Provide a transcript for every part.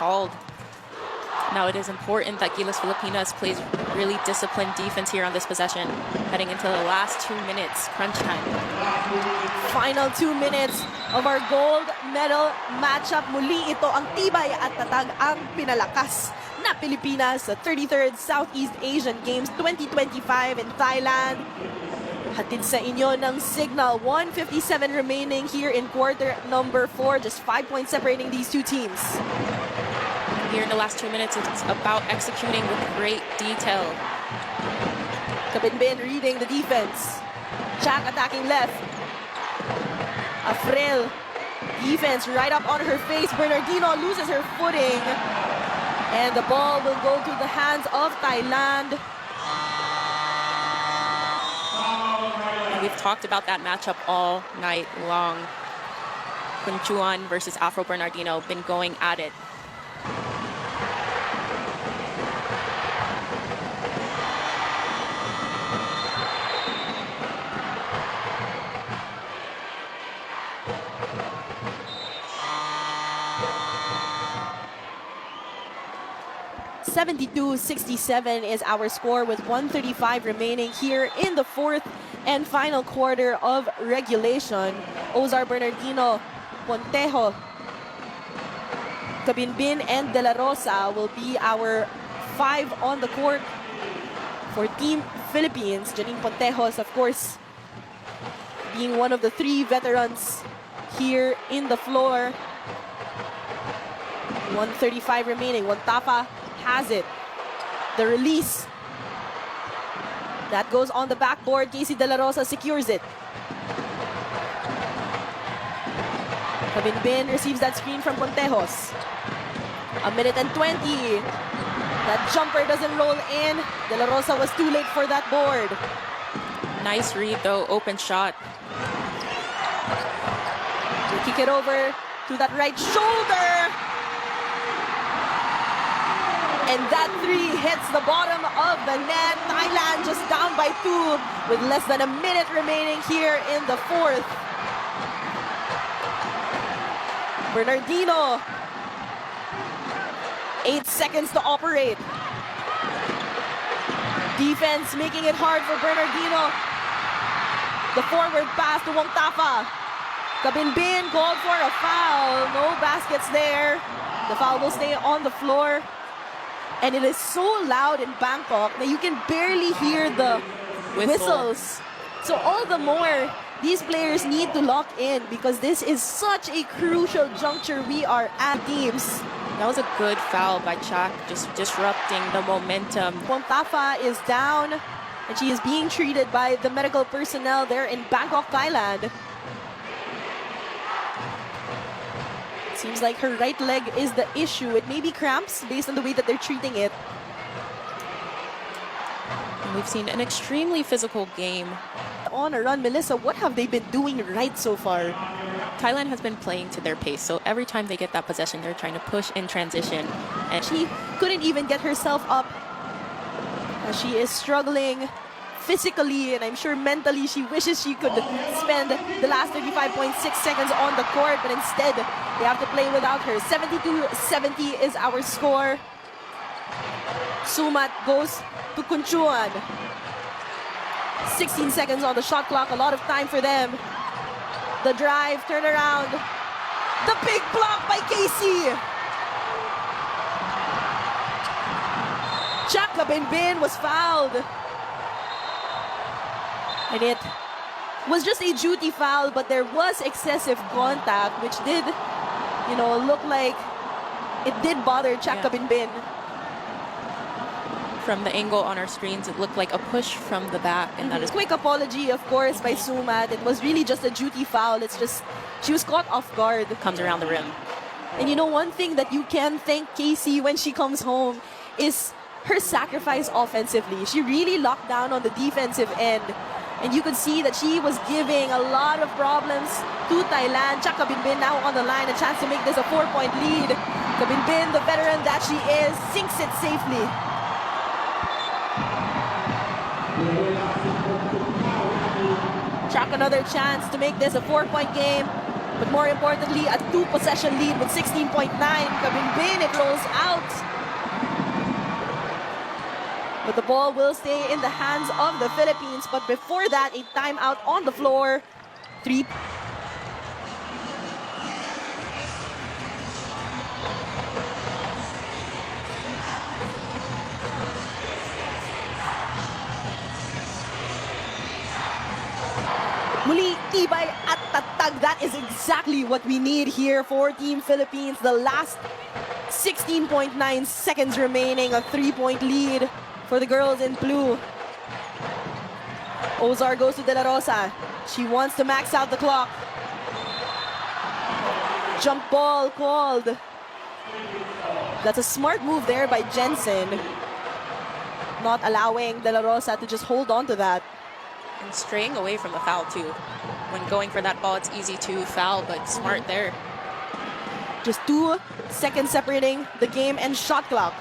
called. Now it is important that Gilas Pilipinas plays really disciplined defense here on this possession, heading into the last 2 minutes, crunch time. Final 2 minutes of our gold medal matchup. Muli ito ang tibay at tatag ang pinalakas na Pilipinas sa 33rd Southeast Asian Games 2025 in Thailand. Hatid sa inyo ng signal. 1:57 remaining here in quarter number 4. Just 5 points separating these two teams. Here in the last 2 minutes, it's about executing with great detail. Kabinbin reading the defense. Jack attacking left. Afril. Defense right up on her face. Bernardino loses her footing. And the ball will go to the hands of Thailand. We've talked about that matchup all night long. Kunchuan versus Afril Bernardino been going at it. (72-67) is our score with 1:35 remaining here in the fourth and final quarter of regulation. Ozar, Bernardino, Pontejo, Kabinbin, and Dela Rosa will be our 5 on the court for Team Philippines. Janine Pontejos, of course, being one of the 3 veterans here in the floor. 1:35 remaining. Wantafa has it. The release. That goes on the backboard. Kacey Dela Rosa secures it. Kabinbin receives that screen from Pontejos. 1:20. That jumper doesn't roll in. Dela Rosa was too late for that board. Nice read though, open shot. They kick it over to that right shoulder. And that 3 hits the bottom of the net. Thailand just down by 2 with less than a minute remaining here in the fourth. Bernardino. 8 seconds to operate. Defense making it hard for Bernardino. The forward pass to Wantafa. Kabinbin called for a foul. No baskets there. The foul will stay on the floor. And it is so loud in Bangkok that you can barely hear the whistles. So all the more, these players need to lock in because this is such a crucial juncture we are at teams. That was a good foul by Chak, just disrupting the momentum. Wantafa is down and she is being treated by the medical personnel there in Bangkok, Thailand. Seems like her right leg is the issue. It may be cramps based on the way that they're treating it. And we've seen an extremely physical game. On a run, Melissa, what have they been doing right so far? Thailand has been playing to their pace, so every time they get that possession, they're trying to push in transition. And she couldn't even get herself up. She is struggling physically, and I'm sure mentally she wishes she could spend the last 35.6 seconds on the court, but instead they have to play without her. 72-70 is our score. Sumat goes to Kunchuan. 16 seconds on the shot clock, a lot of time for them. The drive, turn around. The big block by Kacey. Chaka Binbin was fouled. And it was just a duty foul, but there was excessive contact, which did, look like it did bother Chaka Binbin. From the angle on our screens, it looked like a push from the back, and that is quick apology, of course, by Sumat. It was really just a duty foul. It's just she was caught off guard. Comes around the rim. And one thing that you can thank Kacey when she comes home is her sacrifice offensively. She really locked down on the defensive end. And you could see that she was giving a lot of problems to Thailand. Chaka Binbin now on the line, a chance to make this a 4-point lead. Kabinbin, the veteran that she is, sinks it safely. Chaka another chance to make this a 4-point game. But more importantly, a 2-possession lead with 16.9. Kabinbin, it rolls out. But the ball will stay in the hands of the Philippines. But before that, a timeout on the floor. 3. Muli, tibay at tatag. That is exactly what we need here for Team Philippines. The last 16.9 seconds remaining, a 3-point lead for the girls in blue. Ozar goes to Dela Rosa. She wants to max out the clock. Jump ball called. That's a smart move there by Jensen. Not allowing Dela Rosa to just hold on to that. And straying away from the foul too. When going for that ball, it's easy to foul, but smart there. Just 2 seconds separating the game and shot clock.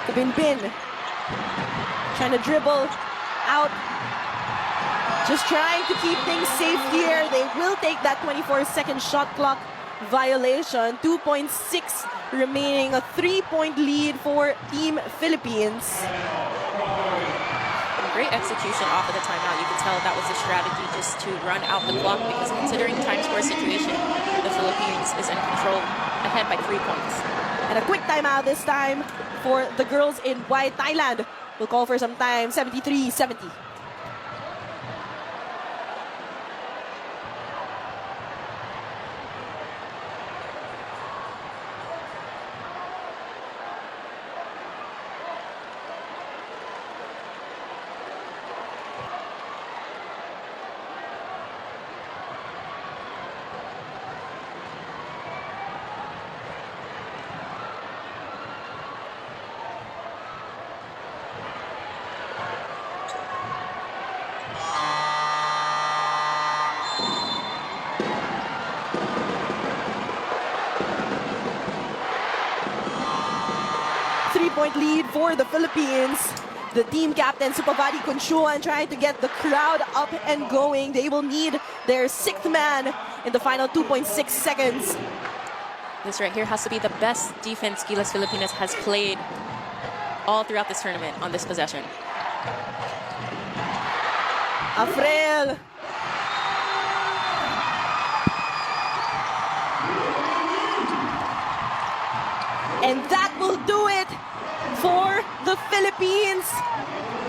Kabinbin trying to dribble out. Just trying to keep things safe here. They will take that 24-second shot clock violation. 2.6 remaining, a 3-point lead for Team Philippines. Great execution off of the timeout. You can tell that was the strategy, just to run out the clock, because considering time score situation, the Philippines is in control, ahead by 3 points. And a quick timeout this time for the girls in white. Thailand will call for some time, 73-70. Three-point lead for the Philippines. The team captain, Sophia Dignadice, trying to get the crowd up and going. They will need their 6th man in the final 2.6 seconds. This right here has to be the best defense Gilas Pilipinas has played all throughout this tournament on this possession. Afril. And that will do it for the Philippines.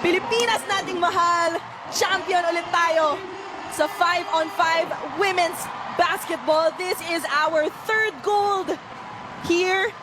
Pilipinas nating mahal. Champion ulit tayo sa 5-on-5 women's basketball. This is our 3rd gold here